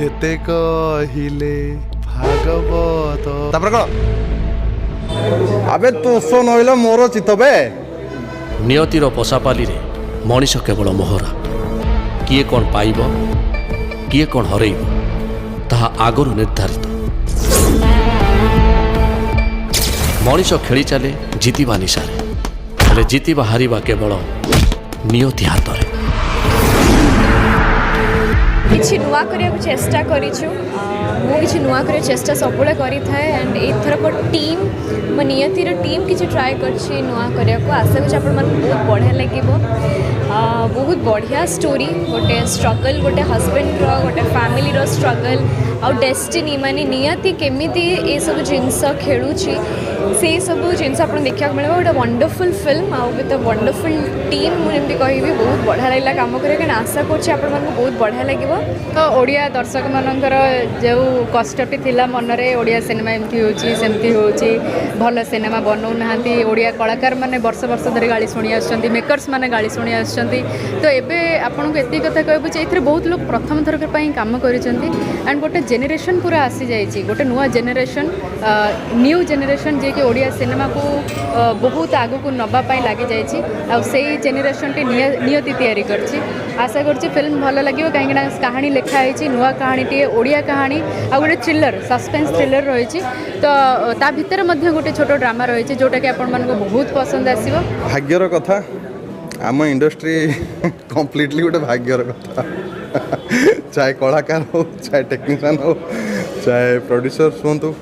जेते कहिले भागवत तापर कौन अबे तो सो नइलो मोर चितबे नियतिर पशापाली रे मनीष केवल मोहरा किए कौन पाइब किए कौन हरइब ताहा आगरू निर्धारित मनीष खेली चले जीतिबा निशारे हेले जीतिबा हारिबा केवल नियति हाथ में किसी नुआ करने चेष्टा करूँ मुझे नुआ कर चेष्टा सब करें एंड एथरक टीम मो नियतिर टीम किसी ट्राए कर नुआ करने को आशा करूँ आप बहुत बढ़िया लगे बहुत बढ़िया स्टोरी गोटे स्ट्रगल गोटे हस्बैंड गोटे फैमिली रो स्ट्रगल आउ डेस्टिनी माने नियति केमिति ए सब जिनस खेलुची से सब जिनस आप देखा मिले गोटे वंडरफुल फिल्म आउ विथ वंडरफुल टीम मुझे कहबी बहुत बढ़िया लगे काम करें आशा कर बहुत बढ़िया लगे तो ओडिया दर्शक मानकर जो कष्टटी थिला मनरे ओडिया सिनेमा एमती होची सेमती होची भल सिनेमा बनौ नाहांती ओडिया कलाकार माने वर्ष वर्ष धरी गाली शुणी आछंती मेकर्स माने गाली शुणी आछंती तो एबे आपन को एती कथा कहबो जे एथरे बहुत लोग प्रथम थर पई काम करिसंती एंड गोटे जेनेरेशन पूरा आसी जाइछि गोटे नुवा जेनेरेशन न्यू जेनेरेशन जे कि ओडिया सिनेमा को बहुत आगु को नबा पई लागि जाइछि आ सेही जेनेरेशन टी नियति तयारी करछि आशा करछि फिल्म भल लागिवो काहेकि ना कहानी लिखा है नुआ कहानी टी ओडिया कहानी आ गोटे थ्रिलर सस्पेंस थ्रिलर रही तो ता भितर मध्य गोटे छोट ड्रामा रही जोटा कि आपण मानको बहुत पसंद आसीबो भाग्यर कथा आम इंडस्ट्री कम्प्लीटली गोटे भाग्यर कथा चाहे कलाकार हो चाहे टेक्नीशियन हो चाहे प्रोड्यूसर हूँ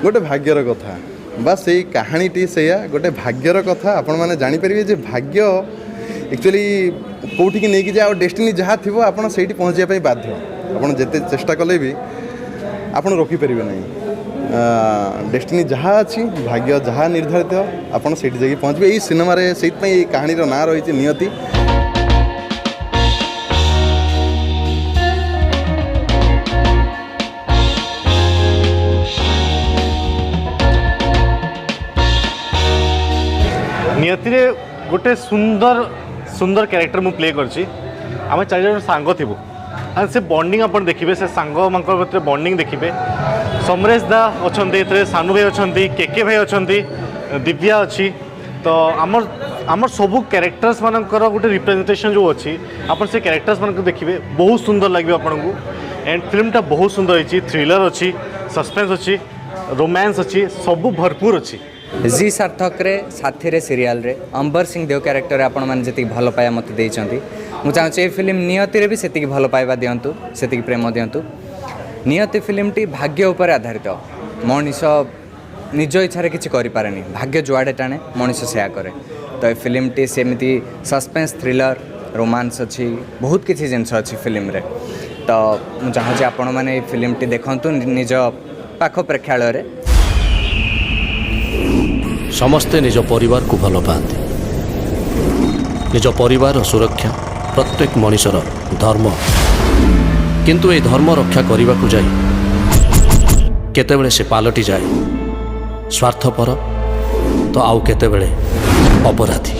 गोटे भाग्यर कथा बस यही कहानीटी से गोटे भाग्यर कथा आपण मैंने जानीपर जे भाग्य एक्चुअली कौटी की नहीं जाए डेस्टिनी जहाँ थी आप पहुँचापी बाध्य आपड़ जिते चेष्टा कले भी आप रखिपारे नहीं डेस्टिनी जहाँ अच्छी भाग्य जहाँ निर्धारित आपड़ से पहुँचे यही सिनेमा से कहानी ना रही नियति नियति रे गोटे सुंदर सुंदर कैरेक्टर मु प्ले करछि आम चार सांग थी से बॉन्डिंग आप देखिए से सांग भितर बॉन्डिंग देखिए समरेश दा अच्छा सानू भाई अच्छा के भाई अच्छा दिव्या अच्छी तो आमर आमर सबू कैरेक्टर्स मानकर गोटे रिप्रेजेंटेशन जो अच्छी आप से कैरेक्टर्स मान देखिए बहुत सुंदर लगे आपन को एंड फिल्मटा बहुत सुंदर होती थ्रिलर अच्छी सस्पेंस अच्छी रोमांस अच्छी सबू भरपूर अच्छी जी सार्थक रे साथी रे सीरियल रे अंबर सिंह देव कैरेक्टर आपण मैंने जी भल पाया मत देइचंती मु चाहूँ ये फिल्म नियति रे भी सेतिकी भल पाइबा दिंतु सेतिकी प्रेम दिंतु नियति फिल्म टी भाग्य उपर आधारित मनीष निज इच्छा किसी करें भाग्य जुआड़े टाणे मनीष सेया करे तो ये फिल्म टी सेमती सस्पेंस थ्रिलर रोमांस अच्छी बहुत किसी जिनस अच्छी फिल्म रे तो मु चाहूँ आपण मैंने फिल्म टी देखंतु निज पाख प्रेक्षालय रे समस्ते निज परिवार को भल पाती निज परिवार सुरक्षा प्रत्येक मनीषर धर्म किंतु ए धर्म रक्षा करने को जाए केतेबेले से पालटी जाए स्वार्थपर तो आउ केतेबेले अपराधी।